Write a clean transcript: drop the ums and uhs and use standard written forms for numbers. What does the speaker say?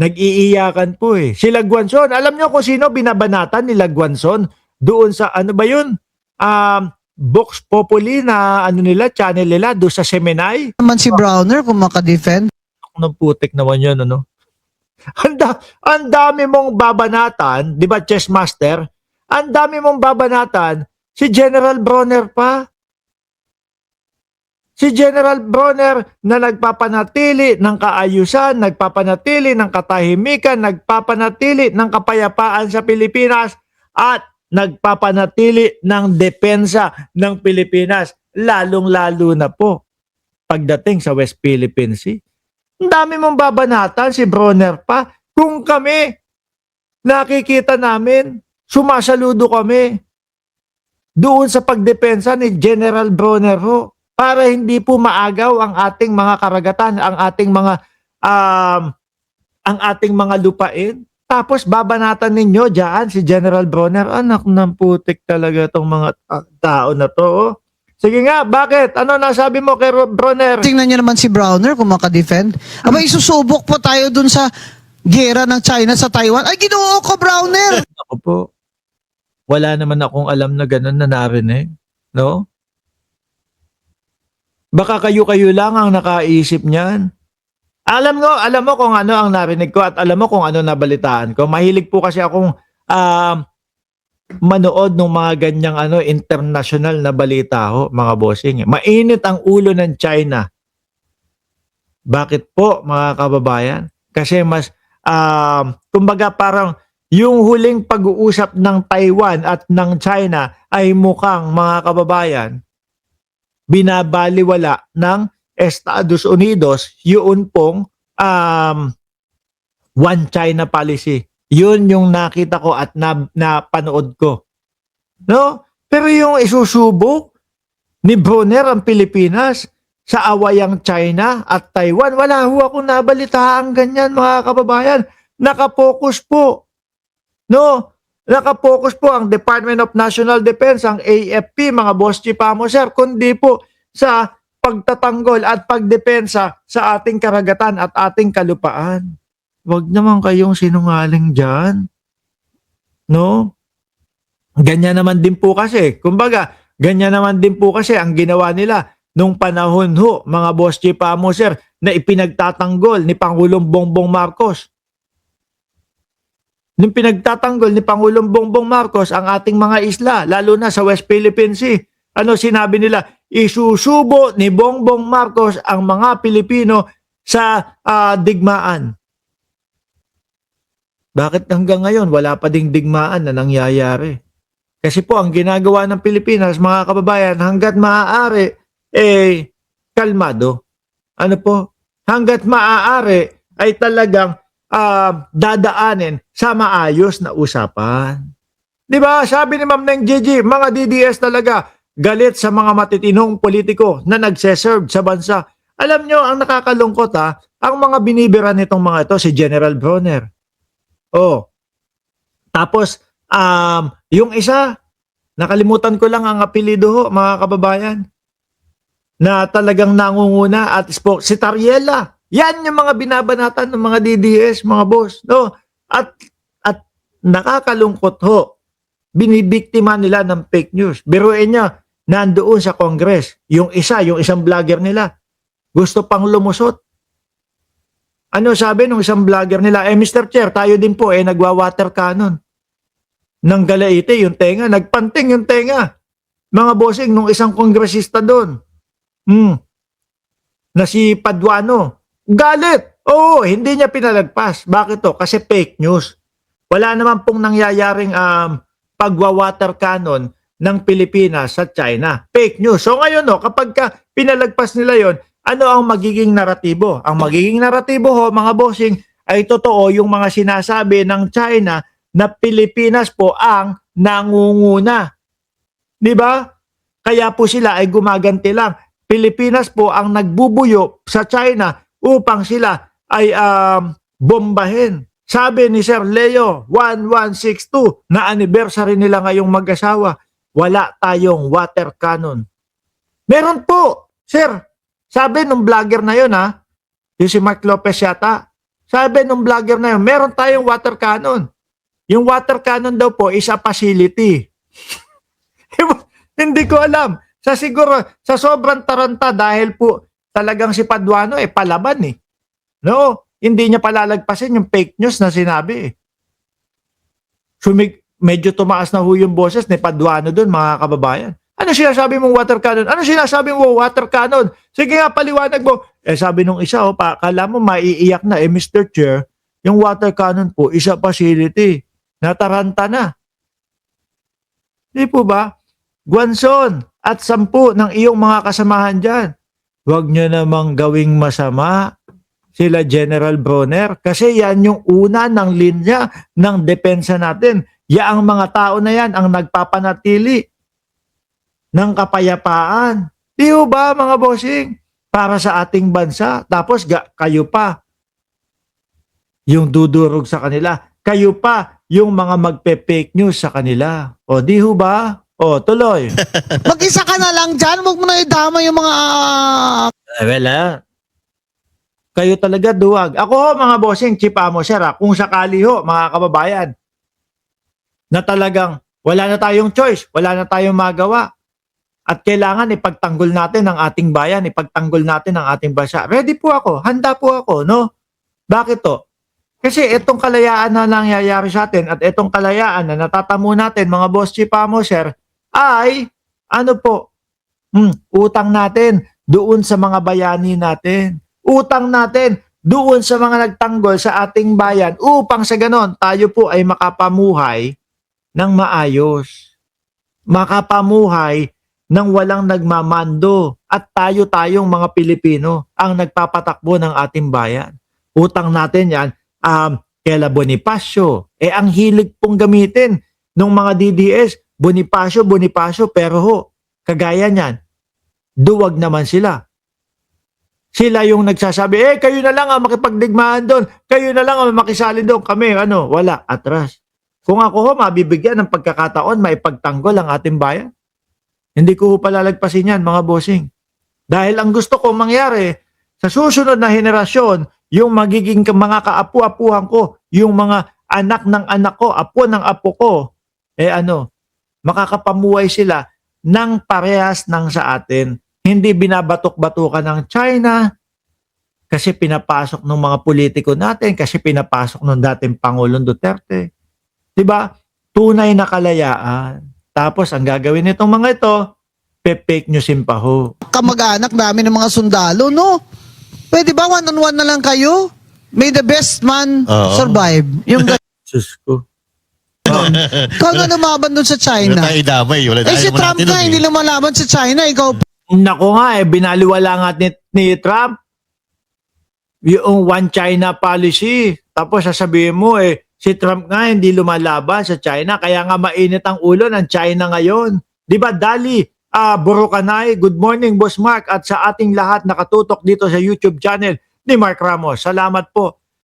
Nag-iiyakan po eh. Si Lagwanson, alam nyo kung sino binabanatan ni Lagwanson? Doon sa, ano ba yun? Vox Populi na ano nila, channel nila, doon sa Seminay. Naman si Browner kung makadefend. Ang putik naman yun, ano? Ang dami mong babanatan, di ba, chess master? Ang dami mong babanatan, si General Bronner pa. Si General Bronner na nagpapanatili ng kaayusan, nagpapanatili ng katahimikan, nagpapanatili ng kapayapaan sa Pilipinas at nagpapanatili ng depensa ng Pilipinas, lalong-lalo na po pagdating sa West Philippine Sea. Ang dami mong babanatan, si Bronner pa. Kung kami, nakikita namin, sumasaludo kami doon sa pagdepensa ni General Bronner ho, para hindi po maagaw ang ating mga karagatan, ang ating mga lupain. Tapos babanatan ninyo diyan si General Bronner. Anak ng putik talaga tong mga tao na to. Oh. Sige nga, bakit? Ano nasabi mo kay Bronner? Tingnan niyo naman si Browner kung makadefend. Aba, isusubok po tayo dun sa gera ng China sa Taiwan. Ay, ginoo ko, Browner! Ako po, wala naman akong alam na ganun na narinig. No? Baka kayo-kayo lang ang nakaisip niyan. Alam mo kung ano ang narinig ko at alam mo kung ano nabalitaan ko. Mahilig po kasi akong manood ng mga ganyang international na balita ho, mga bossing. Mainit ang ulo ng China. Bakit po, mga kababayan? Kasi mas kumbaga parang yung huling pag-uusap ng Taiwan at ng China ay mukhang, mga kababayan, binabaliwala ng Estados Unidos yun pong One China policy. Yun yung nakita ko at napanood ko. No? Pero yung isusubok ni Bronner ang Pilipinas sa awayang China at Taiwan, wala ho akong nabalitaan ganyan, mga kababayan. Nakapokus po. No? Nakapokus po ang Department of National Defense, ang AFP, mga boss chipamo, sir, kundi po sa pagtatanggol at pagdepensa sa ating karagatan at ating kalupaan. Huwag naman kayong sinungaling dyan. No? Ganyan naman din po kasi. Kumbaga, ganyan naman din po kasi ang ginawa nila nung panahon ho, mga boss chipamo, sir, na ipinagtatanggol ni Pangulong Bongbong Marcos. Nung pinagtatanggol ni Pangulong Bongbong Marcos ang ating mga isla, lalo na sa West Philippine Sea, ano sinabi nila? Isusubo ni Bongbong Marcos ang mga Pilipino sa digmaan. Bakit hanggang ngayon wala pa ding digmaan na nangyayari? Kasi po ang ginagawa ng Pilipinas, mga kababayan, hanggat maaari, kalmado. Ano po? Hanggat maaari ay talagang dadaanin sa maayos na usapan. Di ba? Sabi ni Ma'am Neng Gigi, mga DDS talaga galit sa mga matitinong politiko na nagseserve sa bansa. Alam nyo, ang nakakalungkot ang mga binibira nitong mga ito, si General Bronner. Oh. Tapos, yung isa, nakalimutan ko lang ang apelido ho, mga kababayan, na talagang nangunguna at si Tariela. Yan yung mga binabanatan ng mga DDS, mga boss. No? At nakakalungkot ho, binibiktima nila ng fake news. Biruin niya, nandoon sa Congress, yung isang vlogger nila, gusto pang lumusot. Ano sabi nung isang vlogger nila? Mr. Chair, tayo din po nagwa-water cannon. Nang galaite yung tenga, nagpanting yung tenga. Mga bossing, nung isang kongresista doon, na si Paduano, galit. Oo, hindi niya pinalagpas. Bakit to? Kasi fake news. Wala naman pong nangyayaring pagwa-water cannon ng Pilipinas sa China. Fake news. So ngayon, kapag pinalagpas nila yon, ano ang magiging naratibo? Ang magiging naratibo ho, mga bossing, ay totoo yung mga sinasabi ng China na Pilipinas po ang nangunguna. Di ba? Kaya po sila ay gumaganti lang. Pilipinas po ang nagbubuyo sa China upang sila ay bombahin. Sabi ni Sir Leo 1162 na anniversary nila ngayong mag-asawa, wala tayong water cannon. Meron po, sir. Sabi nung vlogger na yun yung si Mark Lopez yata. Sabi nung vlogger na yun, meron tayong water cannon. Yung water cannon daw po is a facility. Hindi ko alam. Siguro, sa sobrang taranta dahil po talagang si Paduano palaban eh. No, hindi niya palalagpasin yung fake news na sinabi eh. Medyo tumaas na ho yung boses ni Paduano doon, mga kababayan. Ano sinasabi mong water cannon? Ano sinasabi mo water cannon? Sige nga, paliwanag mo. Sabi nung isa, kala mo maiiyak na. Mr. Chair, yung water cannon po, isa facility. Nataranta na. Di po ba? Guanzon at 10 ng iyong mga kasamahan dyan. Huwag nyo namang gawing masama sila General Bronner. Kasi yan yung una ng linya ng depensa natin. Yaang mga tao na yan ang nagpapanatili ng kapayapaan. Di ba mga bossing? Para sa ating bansa. Tapos kayo pa yung dudurog sa kanila. Kayo pa yung mga magpe-fake news sa kanila. O di ba? O tuloy. Mag-isa ka na lang dyan. Huwag mo na idama yung mga... Kayo talaga duwag. Ako ho mga bossing, chipa mo sir, kung sakali ho mga kababayan na talagang wala na tayong choice, wala na tayong magawa. At kailangan ipagtanggol natin ang ating bayan, ipagtanggol natin ang ating bansa. Ready po ako, handa po ako, no? Bakit to? Kasi itong kalayaan na nangyayari sa atin at itong kalayaan na natatamo natin, mga boss chipamo, sir, ay, utang natin doon sa mga bayani natin. Utang natin doon sa mga nagtanggol sa ating bayan upang sa ganon tayo po ay makapamuhay ng maayos. Makapamuhay nang walang nagmamando at tayo-tayong mga Pilipino ang nagpapatakbo ng ating bayan. Utang natin yan, kaila Bonifacio. Ang hilig pong gamitin ng mga DDS, Bonifacio, pero kagaya niyan, duwag naman sila. Sila yung nagsasabi, kayo na lang ang makipagdigmaan doon, kayo na lang ang makisali doon, kami, wala, atras. Kung ako mabibigyan ng pagkakataon, maipagtanggol ang ating bayan, hindi ko palalagpasin yan, mga bossing. Dahil ang gusto ko mangyari, sa susunod na henerasyon, yung magiging mga kaapu-apuhan ko, yung mga anak ng anak ko, apo ng apo ko, makakapamuhay sila ng parehas ng sa atin. Hindi binabatok-batukan ng China kasi pinapasok ng mga politiko natin, kasi pinapasok ng dating Pangulong Duterte. Diba? Tunay na kalayaan. Tapos ang gagawin nitong mga ito, fake newsin pa ho. Kamag-anak namin ng mga sundalo, no? Pwede ba one-on-one na lang kayo? May the best man survive. Yung Diyos ko. ikaw na lumaban dun sa China. Wala tayo damay. Si Trump nga, hindi lumalaban sa China. Ikaw Nako nga, binaliwala nga ni Trump yung One China policy. Tapos sasabihin mo, si Trump nga hindi lumalaban sa China, kaya nga mainit ang ulo ng China ngayon. Di ba, Dali, Burukanay, good morning, Boss Mark, at sa ating lahat nakatutok dito sa YouTube channel ni Mark Ramos. Salamat po